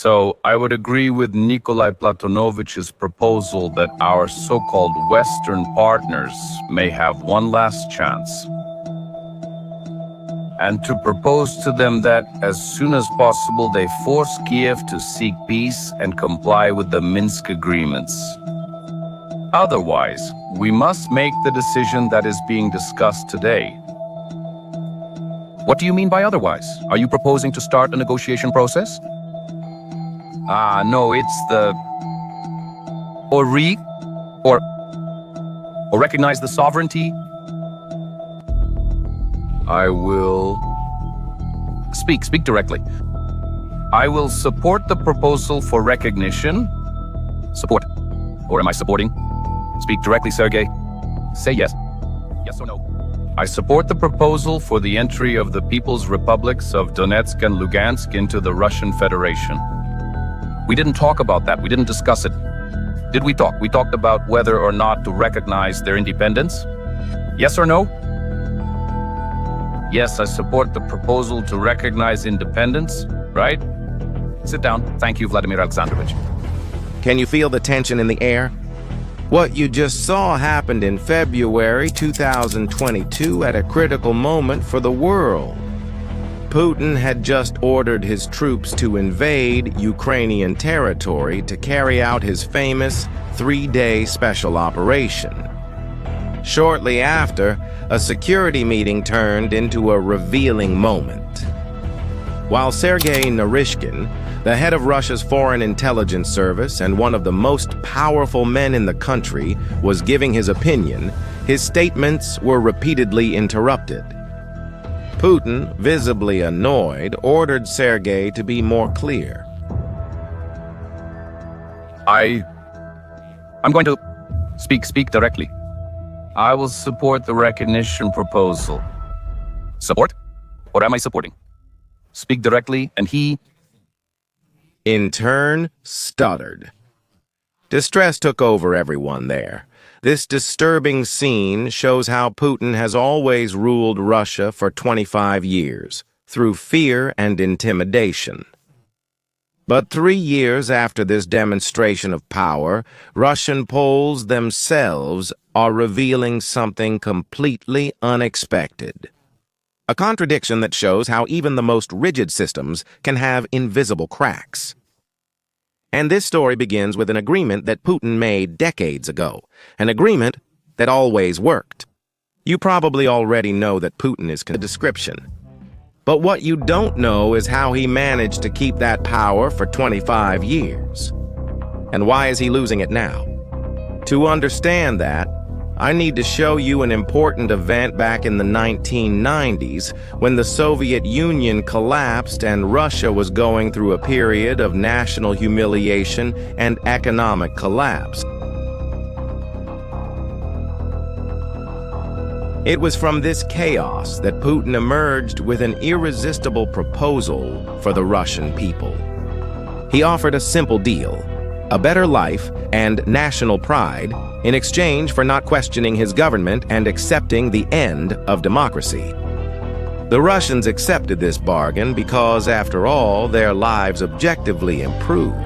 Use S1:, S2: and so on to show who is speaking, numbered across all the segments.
S1: So I would agree with Nikolai Platonovich's proposal that our so-called Western partners may have one last chance. And to propose to them that as soon as possible they force Kiev to seek peace and comply with the Minsk agreements. Otherwise, we must make the decision that is being discussed today.
S2: What do you mean by otherwise? Are you proposing to start a negotiation process?
S1: No, it's the...
S2: Or recognize the sovereignty?
S1: I will...
S2: Speak directly.
S1: I will support the proposal for recognition.
S2: Support. Or am I supporting? Speak directly, Sergei. Say yes. Yes or no?
S1: I support the proposal for the entry of the People's Republics of Donetsk and Lugansk into the Russian Federation.
S2: We didn't talk about that. We didn't discuss it. Did we talk? We talked about whether or not to recognize their independence. Yes or no?
S1: Yes, I support the proposal to recognize independence, right?
S2: Sit down. Thank you, Vladimir Alexandrovich.
S3: Can you feel the tension in the air? What you just saw happened in February 2022 at a critical moment for the world. Putin had just ordered his troops to invade Ukrainian territory to carry out his famous 3-day special operation. Shortly after, a security meeting turned into a revealing moment. While Sergei Narishkin, the head of Russia's Foreign Intelligence Service and one of the most powerful men in the country, was giving his opinion, his statements were repeatedly interrupted. Putin, visibly annoyed, ordered Sergei to be more clear.
S2: I'm going to speak directly.
S1: I will support the recognition proposal.
S2: Support? Or am I supporting? Speak directly, and he...
S3: in turn, stuttered. Distress took over everyone there. This disturbing scene shows how Putin has always ruled Russia for 25 years, through fear and intimidation. But 3 years after this demonstration of power, Russian polls themselves are revealing something completely unexpected. A contradiction that shows how even the most rigid systems can have invisible cracks. And this story begins with an agreement that Putin made decades ago, an agreement that always worked. You probably already know that Putin is the description. But what you don't know is how he managed to keep that power for 25 years. And why is he losing it now? To understand that, I need to show you an important event back in the 1990s when the Soviet Union collapsed and Russia was going through a period of national humiliation and economic collapse. It was from this chaos that Putin emerged with an irresistible proposal for the Russian people. He offered a simple deal: a better life and national pride in exchange for not questioning his government and accepting the end of democracy. The Russians accepted this bargain because, after all, their lives objectively improved.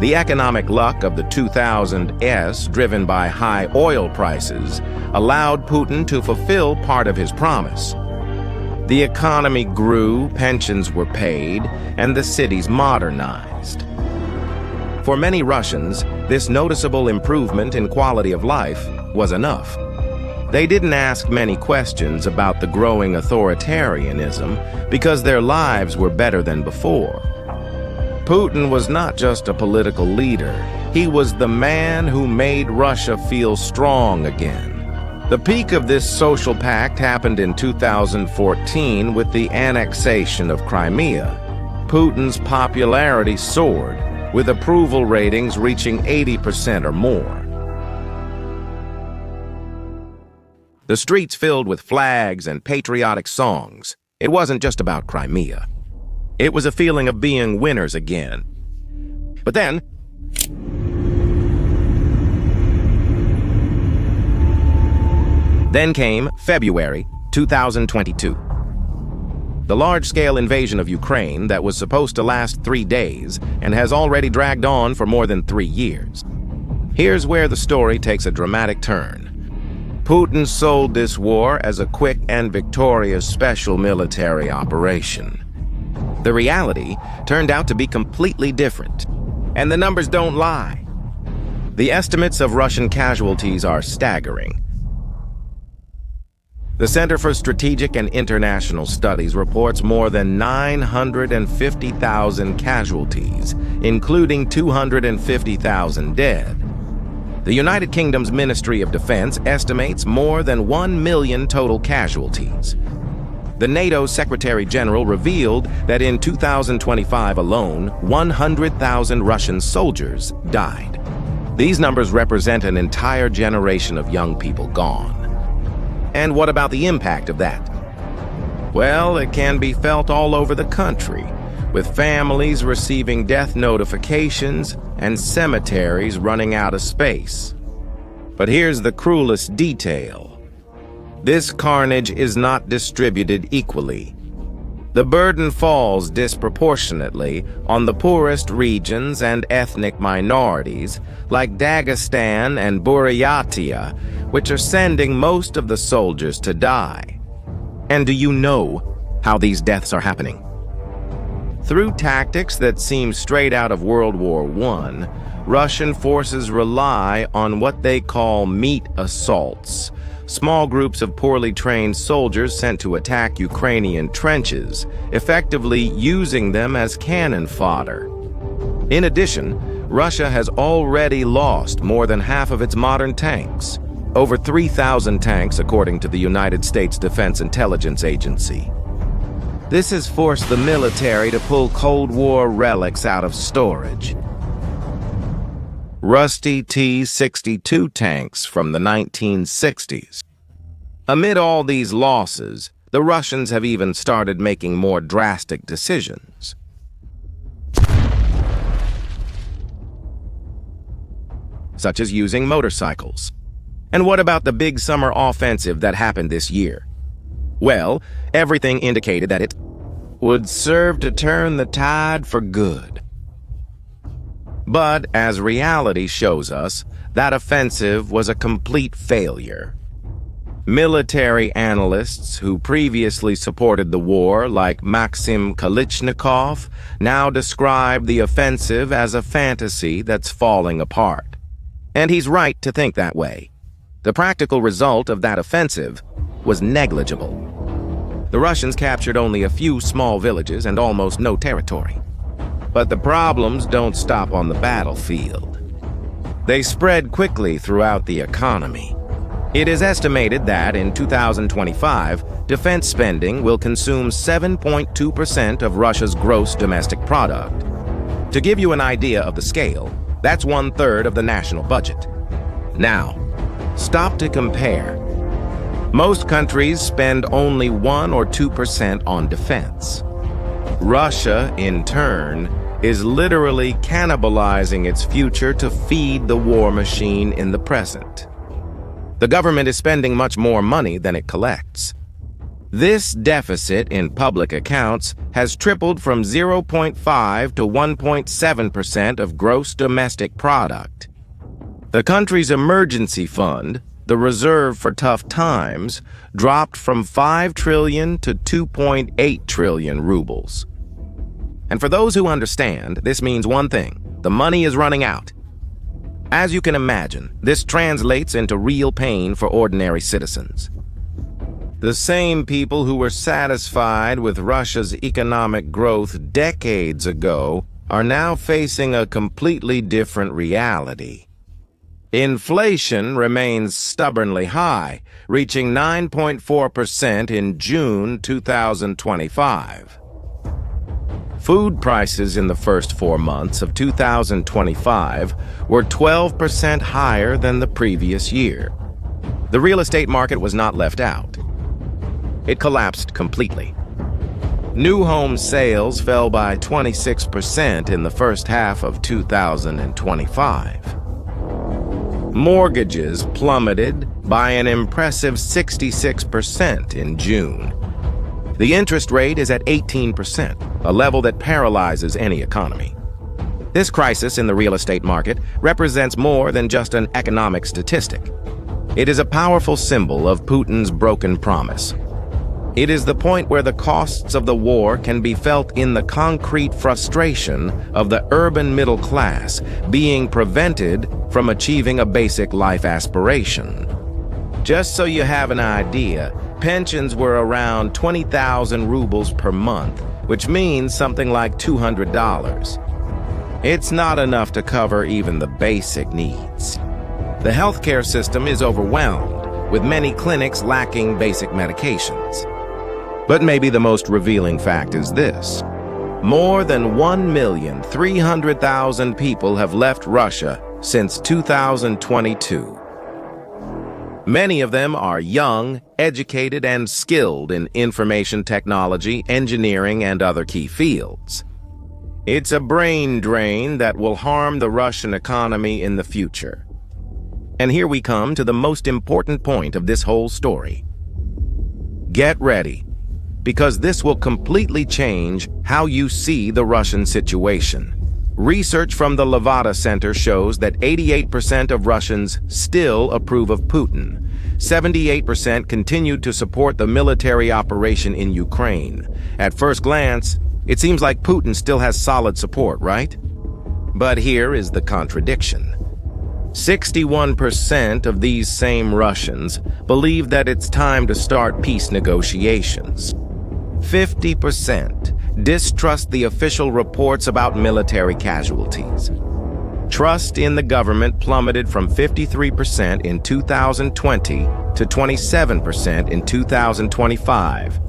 S3: The economic luck of the 2000s, driven by high oil prices, allowed Putin to fulfill part of his promise. The economy grew, pensions were paid, and the cities modernized. For many Russians, this noticeable improvement in quality of life was enough. They didn't ask many questions about the growing authoritarianism because their lives were better than before. Putin was not just a political leader. He was the man who made Russia feel strong again. The peak of this social pact happened in 2014 with the annexation of Crimea. Putin's popularity soared, with approval ratings reaching 80% or more. The streets filled with flags and patriotic songs. It wasn't just about Crimea. It was a feeling of being winners again. But then came February 2022. The large-scale invasion of Ukraine that was supposed to last 3 days and has already dragged on for more than 3 years. Here's where the story takes a dramatic turn. Putin sold this war as a quick and victorious special military operation. The reality turned out to be completely different, and the numbers don't lie. The estimates of Russian casualties are staggering. The Center for Strategic and International Studies reports more than 950,000 casualties, including 250,000 dead. The United Kingdom's Ministry of Defense estimates more than 1 million total casualties. The NATO Secretary General revealed that in 2025 alone, 100,000 Russian soldiers died. These numbers represent an entire generation of young people gone. And what about the impact of that? Well, it can be felt all over the country, with families receiving death notifications and cemeteries running out of space. But here's the cruelest detail. This carnage is not distributed equally. The burden falls disproportionately on the poorest regions and ethnic minorities, like Dagestan and Buryatia, which are sending most of the soldiers to die. And do you know how these deaths are happening? Through tactics that seem straight out of World War I, Russian forces rely on what they call meat assaults, small groups of poorly trained soldiers sent to attack Ukrainian trenches, effectively using them as cannon fodder. In addition, Russia has already lost more than half of its modern tanks, over 3,000 tanks according to the United States Defense Intelligence Agency. This has forced the military to pull Cold War relics out of storage. Rusty T-62 tanks from the 1960s. Amid all these losses, the Russians have even started making more drastic decisions. Such as using motorcycles. And what about the big summer offensive that happened this year? Well, everything indicated that it would serve to turn the tide for good. But as reality shows us, that offensive was a complete failure. Military analysts who previously supported the war, like Maxim Kalichnikov, now describe the offensive as a fantasy that's falling apart. And he's right to think that way. The practical result of that offensive was negligible. The Russians captured only a few small villages and almost no territory. But the problems don't stop on the battlefield. They spread quickly throughout the economy. It is estimated that in 2025, defense spending will consume 7.2% of Russia's gross domestic product. To give you an idea of the scale, that's 1/3 of the national budget. Now, stop to compare. Most countries spend only 1 or 2% on defense. Russia, in turn, is literally cannibalizing its future to feed the war machine in the present. The government is spending much more money than it collects. This deficit in public accounts has tripled from 0.5 to 1.7% of gross domestic product. The country's emergency fund, the reserve for tough times, dropped from 5 trillion to 2.8 trillion rubles. And for those who understand, this means one thing: the money is running out. As you can imagine, this translates into real pain for ordinary citizens. The same people who were satisfied with Russia's economic growth decades ago are now facing a completely different reality. Inflation remains stubbornly high, reaching 9.4% in June 2025. Food prices in the first 4 months of 2025 were 12% higher than the previous year. The real estate market was not left out. It collapsed completely. New home sales fell by 26% in the first half of 2025. Mortgages plummeted by an impressive 66% in June. The interest rate is at 18%, a level that paralyzes any economy. This crisis in the real estate market represents more than just an economic statistic. It is a powerful symbol of Putin's broken promise. It is the point where the costs of the war can be felt in the concrete frustration of the urban middle class being prevented from achieving a basic life aspiration. Just so you have an idea, pensions were around 20,000 rubles per month, which means something like $200. It's not enough to cover even the basic needs. The healthcare system is overwhelmed, with many clinics lacking basic medications. But maybe the most revealing fact is this. More than 1,300,000 people have left Russia since 2022. Many of them are young, educated, and skilled in information technology, engineering, and other key fields. It's a brain drain that will harm the Russian economy in the future. And here we come to the most important point of this whole story. Get ready, because this will completely change how you see the Russian situation. Research from the Levada Center shows that 88% of Russians still approve of Putin. 78% continue to support the military operation in Ukraine. At first glance, it seems like Putin still has solid support, right? But here is the contradiction. 61% of these same Russians believe that it's time to start peace negotiations. 50% distrust the official reports about military casualties. Trust in the government plummeted from 53% in 2020 to 27% in 2025.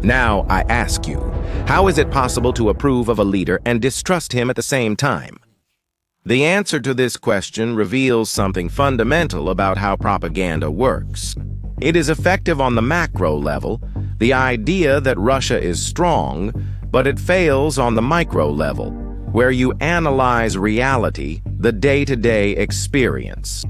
S3: Now, I ask you, how is it possible to approve of a leader and distrust him at the same time? The answer to this question reveals something fundamental about how propaganda works. It is effective on the macro level, the idea that Russia is strong, but it fails on the micro level, where you analyze reality, the day-to-day experience.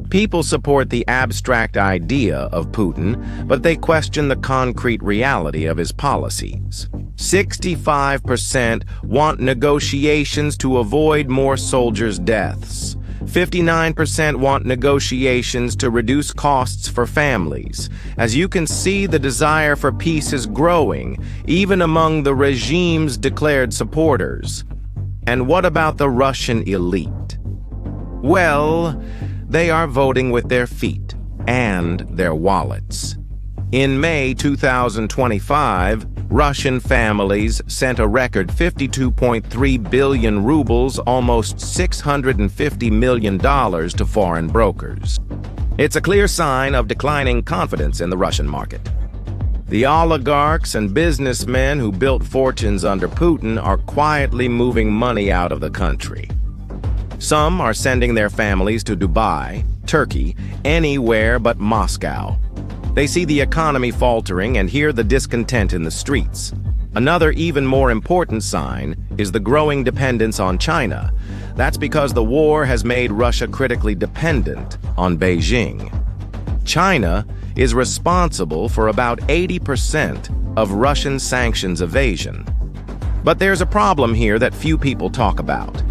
S3: People support the abstract idea of Putin, but they question the concrete reality of his policies. 65% want negotiations to avoid more soldiers' deaths. 59% want negotiations to reduce costs for families. As you can see, the desire for peace is growing, even among the regime's declared supporters. And what about the Russian elite? Well, they are voting with their feet and their wallets. In May 2025, Russian families sent a record 52.3 billion rubles, almost $650 million, to foreign brokers. It's a clear sign of declining confidence in the Russian market. The oligarchs and businessmen who built fortunes under Putin are quietly moving money out of the country. Some are sending their families to Dubai, Turkey, anywhere but Moscow. They see the economy faltering and hear the discontent in the streets. Another even more important sign is the growing dependence on China. That's because the war has made Russia critically dependent on Beijing. China is responsible for about 80% of Russian sanctions evasion. But there's a problem here that few people talk about.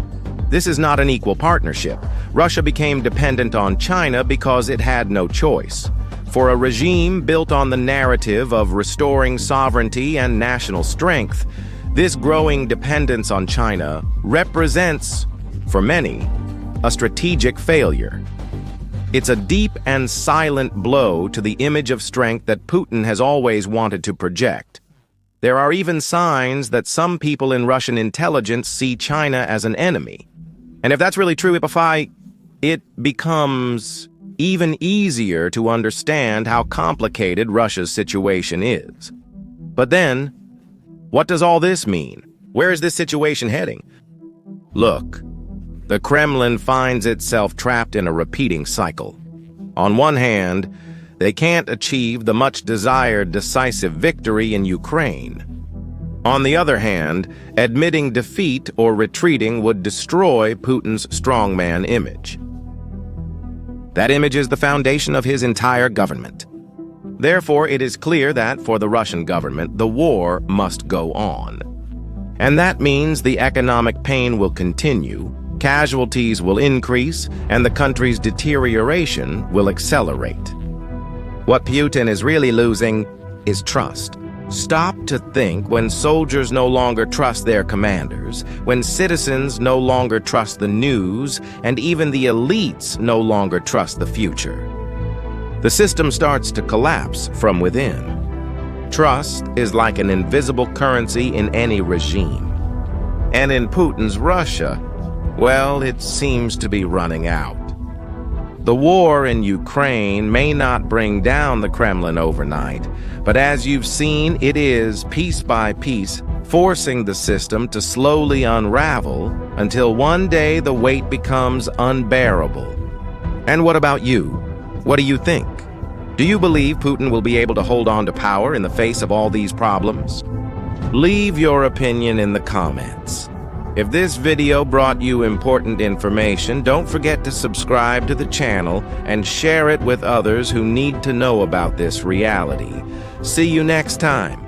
S3: This is not an equal partnership. Russia became dependent on China because it had no choice. For a regime built on the narrative of restoring sovereignty and national strength, this growing dependence on China represents, for many, a strategic failure. It's a deep and silent blow to the image of strength that Putin has always wanted to project. There are even signs that some people in Russian intelligence see China as an enemy. And if that's really true, it becomes even easier to understand how complicated Russia's situation is. But then, what does all this mean? Where is this situation heading? Look, the Kremlin finds itself trapped in a repeating cycle. On one hand, they can't achieve the much-desired decisive victory in Ukraine. On the other hand, admitting defeat or retreating would destroy Putin's strongman image. That image is the foundation of his entire government. Therefore, it is clear that, for the Russian government, the war must go on. And that means the economic pain will continue, casualties will increase, and the country's deterioration will accelerate. What Putin is really losing is trust. Stop to think when soldiers no longer trust their commanders, when citizens no longer trust the news, and even the elites no longer trust the future. The system starts to collapse from within. Trust is like an invisible currency in any regime. And in Putin's Russia, well, it seems to be running out. The war in Ukraine may not bring down the Kremlin overnight, but as you've seen, it is, piece by piece, forcing the system to slowly unravel until one day the weight becomes unbearable. And what about you? What do you think? Do you believe Putin will be able to hold on to power in the face of all these problems? Leave your opinion in the comments. If this video brought you important information, don't forget to subscribe to the channel and share it with others who need to know about this reality. See you next time.